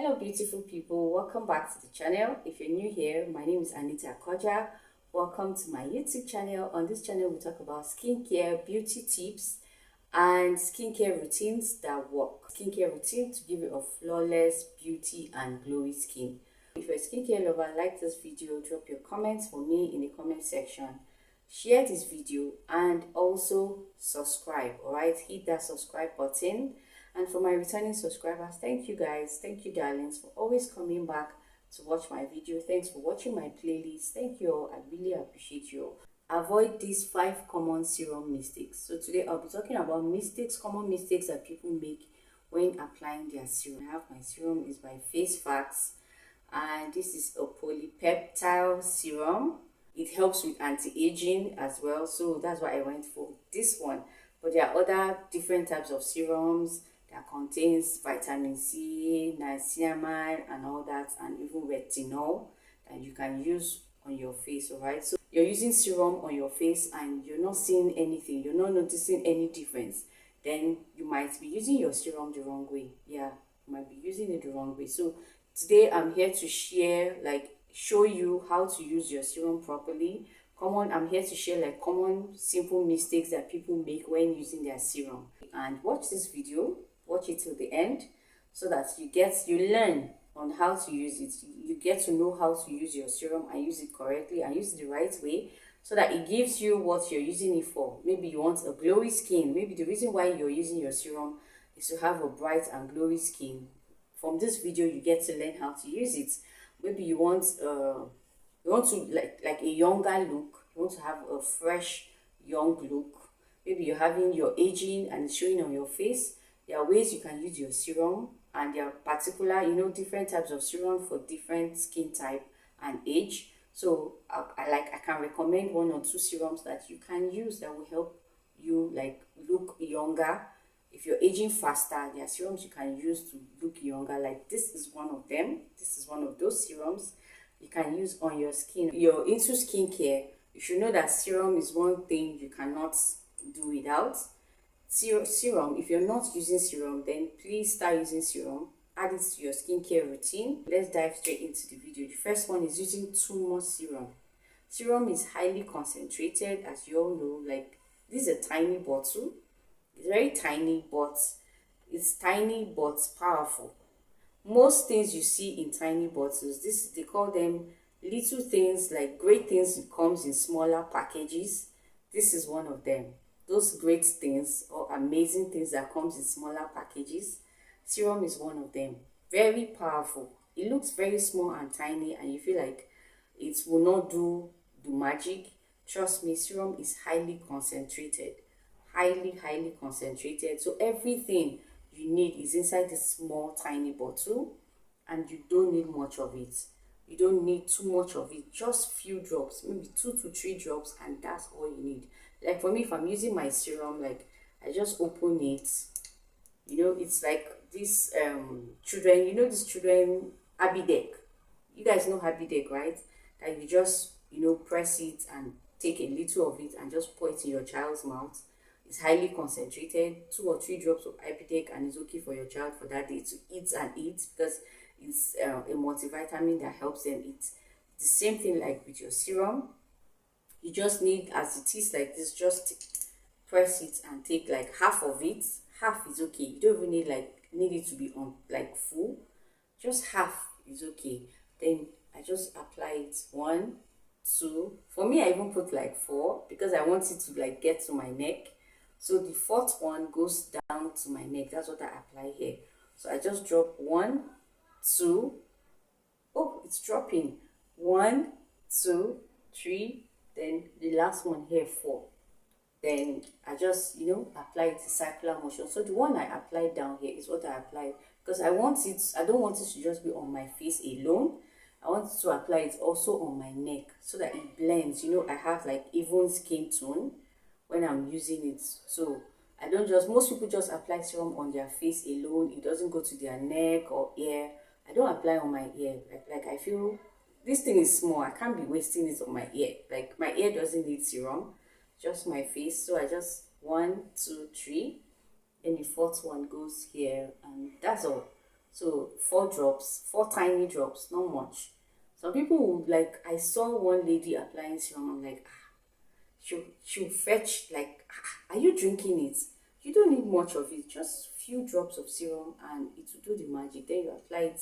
Hello beautiful people, welcome back to the channel. If you're new here, my name is Anita Koja. Welcome to my YouTube channel. On this channel we talk about skincare, beauty tips and skincare routines that work. Skincare routine to give you a flawless beauty and glowy skin. If you're a skincare lover, like this video, drop your comments for me in the comment section. Share this video and also subscribe. Alright, hit that subscribe button. And for my returning subscribers, thank you guys, thank you darlings for always coming back to watch my video. Thanks for watching my playlist. Thank you all. I really appreciate you all. Avoid these 5 common serum mistakes. So today I'll be talking about common mistakes that people make when applying their serum. I have my serum is by Face Facts, and this is a polypeptide serum. It helps with anti-aging as well, so that's why I went for this one. But there are other different types of serums that contains vitamin C, niacinamide and all that, and even retinol that you can use on your face. All right, so you're using serum on your face and you're not seeing anything, you're not noticing any difference, then you might be using your serum the wrong way. Yeah, you might be using it the wrong way. So today I'm here to show you how to use your serum properly. I'm here to share common simple mistakes that people make when using their serum. And watch this video, watch it till the end, so that you learn on how to use it. You get to know how to use your serum and use it correctly and use it the right way, so that it gives you what you're using it for. Maybe you want a glowy skin. Maybe the reason why you're using your serum is to have a bright and glowy skin. From this video you get to learn how to use it. Maybe you want to like a younger look. You want to have a fresh young look. Maybe you're having your aging and it's showing on your face. There are ways you can use your serum, and there are particular different types of serum for different skin type and age. So I can recommend 1 or 2 serums that you can use that will help you look younger. If you're aging faster, there are serums you can use to look younger. Like this is one of them. This is one of those serums you can use on your skin. You're into skincare, you should know that serum is one thing you cannot do without. Serum, if you're not using serum, then please start using serum. Add it to your skincare routine. Let's dive straight into the video. The first one is using too much serum. Serum is highly concentrated, as you all know. This is a tiny bottle. It's very tiny, but it's tiny but powerful. Most things you see in tiny bottles, they call them little things, like great things. It comes in smaller packages. This is one of them. Those great things or amazing things that comes in smaller packages, serum is one of them. Very powerful. It looks very small and tiny and you feel like it will not do the magic. Trust me, serum is highly concentrated. Highly concentrated. So everything you need is inside this small tiny bottle, and you don't need much of it. You don't need too much of it, just few drops, maybe 2 to 3 drops, and that's all you need. Like for me, if I'm using my serum, I just open it. It's like this children, this children Happy Deck. You guys know Happy Deck, right? That you just press it and take a little of it and just pour it in your child's mouth. It's highly concentrated, 2 or 3 drops of Epidec, and it's okay for your child for that day to eat and eat, because it's a multivitamin that helps them eat. The same thing like with your serum. You just need, as it is like this, just press it and take half of it. Half is okay. You don't even need it to be on full. Just half is okay. Then I just apply it 1, 2. For me, I even put 4 because I want it to get to my neck. So the 4th one goes down to my neck. That's what I apply here. So I just drop 1, 2. Oh, it's dropping. 1, 2, 3. Then the last one here, 4. Then I just apply it in circular motion. So the one I applied down here is what I applied, because I don't want it to just be on my face alone. I want to apply it also on my neck so that it blends. I have even skin tone when I'm using it. So I don't most people just apply serum on their face alone. It doesn't go to their neck or ear. I don't apply on my ear. I feel this thing is small. I can't be wasting it on my ear. My ear doesn't need serum, just my face. So I just 1, 2, 3, and the 4th one goes here, and that's all. So 4 drops, 4 tiny drops, not much. Some people would like, I saw one lady applying serum. I'm like, she'll fetch like, are you drinking it? You don't need much of it, just few drops of serum and it will do the magic. Then you apply it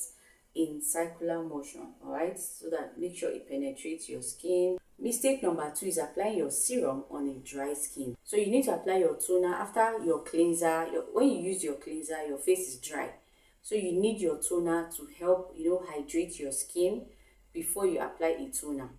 in circular motion, all right, so that make sure it penetrates your skin. Mistake number 2 is applying your serum on a dry skin. So you need to apply your toner after your cleanser. When you use your cleanser, your face is dry, so you need your toner to help, hydrate your skin before you apply a toner,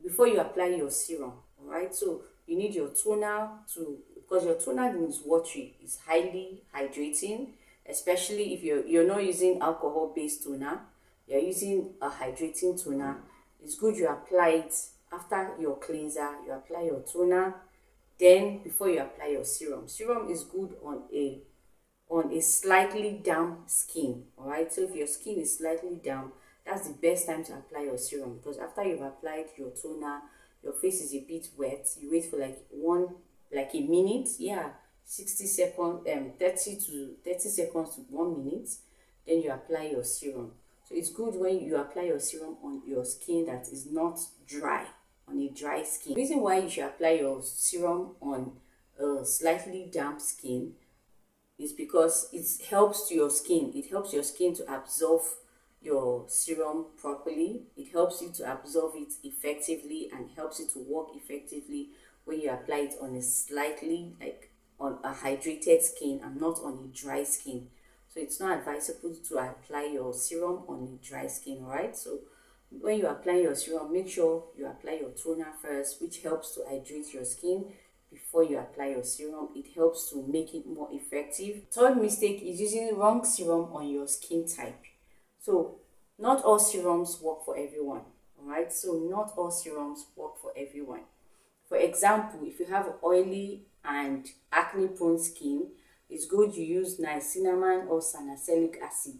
before you apply your serum, all right. So you need your toner to, because your toner is watery, it's highly hydrating, especially if you're not using alcohol based toner, you're using a hydrating toner. It's good you apply it after your cleanser. You apply your toner, then before you apply your serum. Serum is good on a slightly damp skin, all right. So if your skin is slightly damp, that's the best time to apply your serum, because after you've applied your toner, your face is a bit wet, you wait for like a minute, yeah, 60 seconds, 30 seconds to 1 minute, then you apply your serum. So it's good when you apply your serum on your skin that is not dry, on a dry skin. The reason why you should apply your serum on a slightly damp skin is because it helps to your skin. It helps your skin to absorb your serum properly. It helps you to absorb it effectively and helps it to work effectively when you apply it on a slightly, like on a hydrated skin and not on a dry skin. So it's not advisable to apply your serum on a dry skin, right? So when you apply your serum, make sure you apply your toner first, which helps to hydrate your skin before you apply your serum. It helps to make it more effective. Third mistake is using wrong serum on your skin type. So not all serums work for everyone, all right? So not all serums work for everyone. For example, if you have oily and acne prone skin, it's good you use niacinamide or salicylic acid.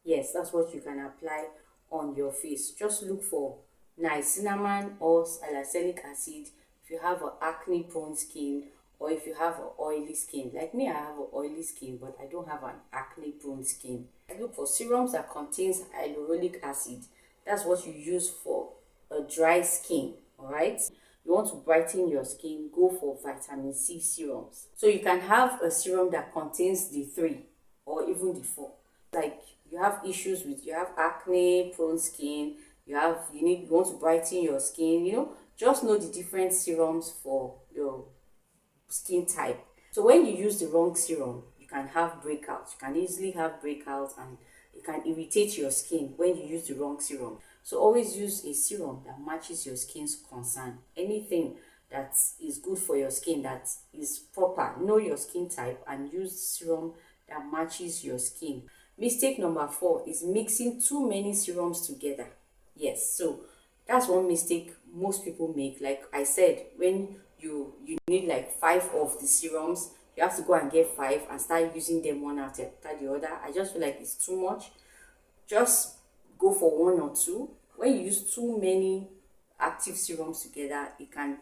Yes, that's what you can apply on your face. Just look for niacinamide or salicylic acid if you have an acne prone skin, or if you have an oily skin. Like me, I have an oily skin, but I don't have an acne prone skin. I look for serums that contains hyaluronic acid. That's what you use for a dry skin, all right? You want to brighten your skin, go for vitamin C serums. So you can have a serum that contains the 3 or even the 4. Like you have issues with, you have acne prone skin, you want to brighten your skin, just know the different serums for your skin type. So when you use the wrong serum, you can have breakouts. You can easily have breakouts and it can irritate your skin when you use the wrong serum. So always use a serum that matches your skin's concern. Anything that is good for your skin, that is proper. Know your skin type and use serum that matches your skin. Mistake number 4 is mixing too many serums together. Yes, so that's one mistake most people make. Like I said, when you need like 5 of the serums, you have to go and get 5 and start using them one after the other. I just feel like it's too much. Just go for 1 or 2. When you use too many active serums together, it can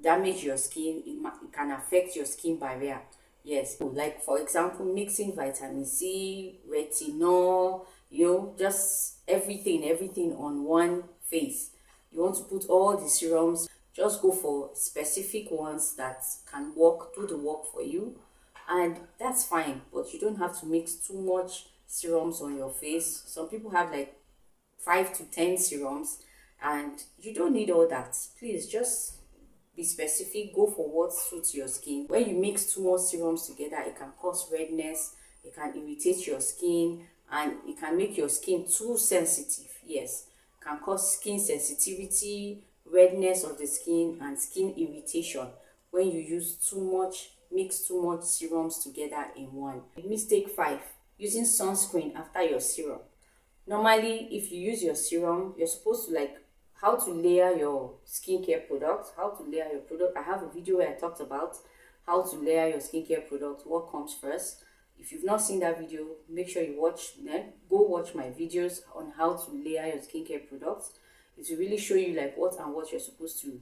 damage your skin. It can affect your skin barrier. Yes, like for example, mixing vitamin C, retinol, just everything on one face. You want to put all the serums, just go for specific ones that can do the work for you, and that's fine. But you don't have to mix too much serums on your face. Some people have like 5 to 10 serums and you don't need all that. Please just be specific, go for what suits your skin. When you mix too much serums together, it can cause redness, it can irritate your skin, and it can make your skin too sensitive. Yes, it can cause skin sensitivity, redness of the skin, and skin irritation when you mix too much serums together in one. Mistake 5, using sunscreen after your serum. Normally, if you use your serum, you're supposed to how to layer your skincare products, I have a video where I talked about how to layer your skincare products, what comes first. If you've not seen that video, make sure you go watch my videos on how to layer your skincare products. It will really show you what you're supposed to,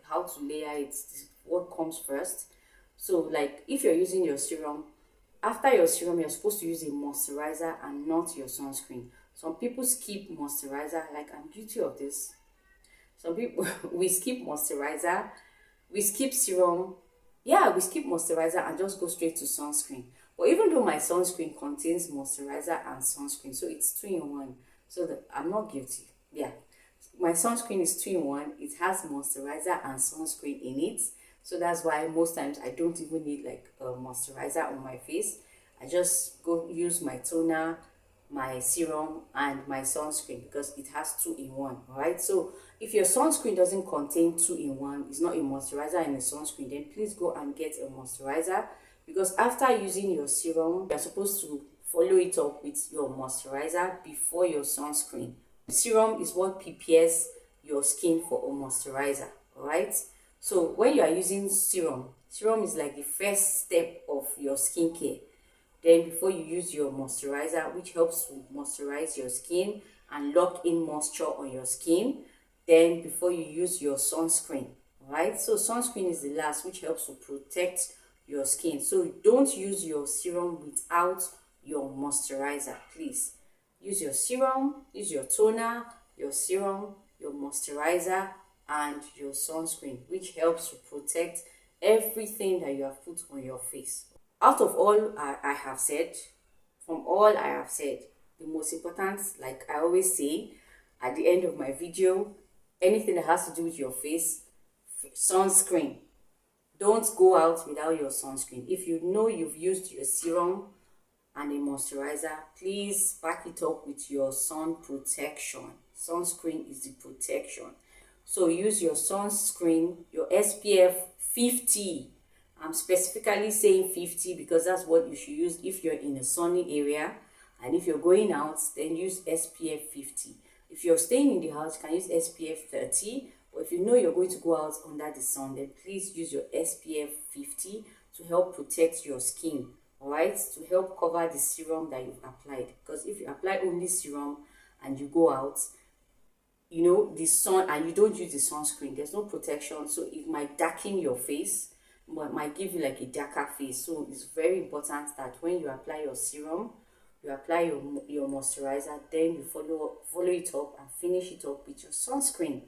how to layer it, what comes first. So if you're using your serum, after your serum, you're supposed to use a moisturizer and not your sunscreen. Some people skip moisturizer, like I'm guilty of this. Some people, we skip moisturizer, we skip serum, yeah, we skip moisturizer and just go straight to sunscreen. But even though my sunscreen contains moisturizer and sunscreen, so it's 2 in 1, so that I'm not guilty. Yeah, my sunscreen is 2 in 1. It has moisturizer and sunscreen in it, so that's why most times I don't even need like a moisturizer on my face. I just go use my toner, my serum, and my sunscreen, because it has 2 in 1. All right, so if your sunscreen doesn't contain 2 in 1, it's not a moisturizer and a sunscreen, then please go and get a moisturizer, because after using your serum, you're supposed to follow it up with your moisturizer before your sunscreen. Serum is what prepares your skin for a moisturizer. All right, so when you are using serum is like the first step of your skincare. Then before you use your moisturizer, which helps to moisturize your skin and lock in moisture on your skin, then before you use your sunscreen. All right, so sunscreen is the last, which helps to protect your skin. So don't use your serum without your moisturizer. Please use your serum, use your toner, your serum, your moisturizer, and your sunscreen, which helps to protect everything that you have put on your face. Out of all I have said, from all I have said, the most important, like I always say at the end of my video, anything that has to do with your face, sunscreen. Don't go out without your sunscreen. If you know you've used your serum and a moisturizer, please back it up with your sun protection. Sunscreen is the protection. So use your sunscreen, your SPF 50. I'm specifically saying 50 because that's what you should use if you're in a sunny area, and if you're going out, then use SPF 50. If you're staying in the house, you can use SPF 30, but if you know you're going to go out under the sun, then please use your SPF 50 to help protect your skin, all right, to help cover the serum that you've applied. Because if you apply only serum and you go out, you know, the sun, and you don't use the sunscreen, there's no protection, so it might darken your face, but might give you like a darker face. So it's very important that when you apply your serum, you apply your moisturizer, then you follow it up and finish it up with your sunscreen.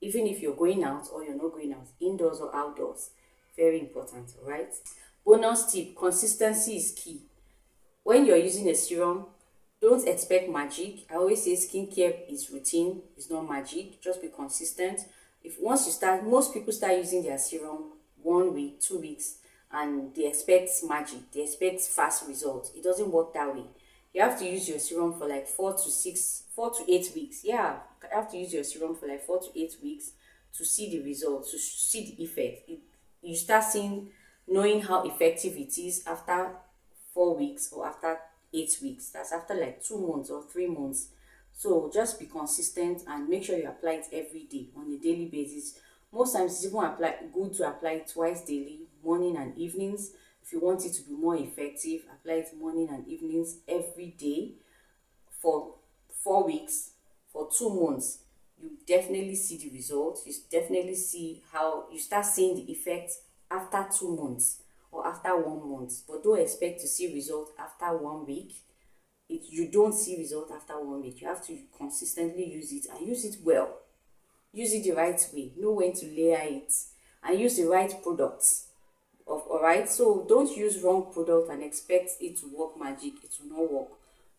Even if you're going out or you're not going out, indoors or outdoors, very important. All right, bonus tip: consistency is key. When you're using a serum, don't expect magic. I always say skincare is routine, it's not magic. Just be consistent. If once you start, most people start using their serum 1 week, 2 weeks, and they expect magic, they expect fast results. It doesn't work that way. You have to use your serum for like 4 to 8 weeks. Yeah, you have to use your serum for like 4 to 8 weeks to see the results, to see the effect. You start knowing how effective it is after 4 weeks or after 8 weeks. That's after like 2 months or 3 months. So just be consistent and make sure you apply it every day on a daily basis. Most times it's even good to apply it twice daily, morning and evenings. If you want it to be more effective, apply it morning and evenings every day for 4 weeks, for 2 months. You definitely see the results. You definitely see how you start seeing the effects after 2 months or after 1 month. But don't expect to see results after 1 week. You don't see results after 1 week. You have to consistently use it and use it well. Use it the right way. Know when to layer it and use the right products. All right, so don't use wrong product and expect it to work magic. It will not work.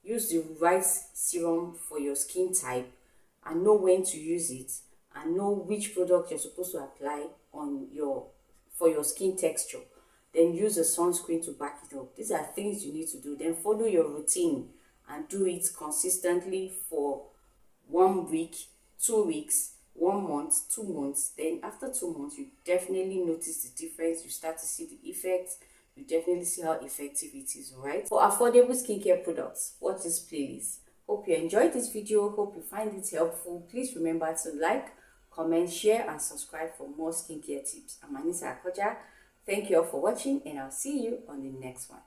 Use the right serum for your skin type and know when to use it and know which product you're supposed to apply for your skin texture. Then use a sunscreen to back it up. These are things you need to do. Then follow your routine and do it consistently for 1 week, 2 weeks, 1 month, 2 months. Then after 2 months, you definitely notice the difference. You start to see the effects. You definitely see how effective it is, alright? For affordable skincare products, watch this playlist. Hope you enjoyed this video. Hope you find it helpful. Please remember to like, comment, share, and subscribe for more skincare tips. I'm Anita Akoja. Thank you all for watching, and I'll see you on the next one.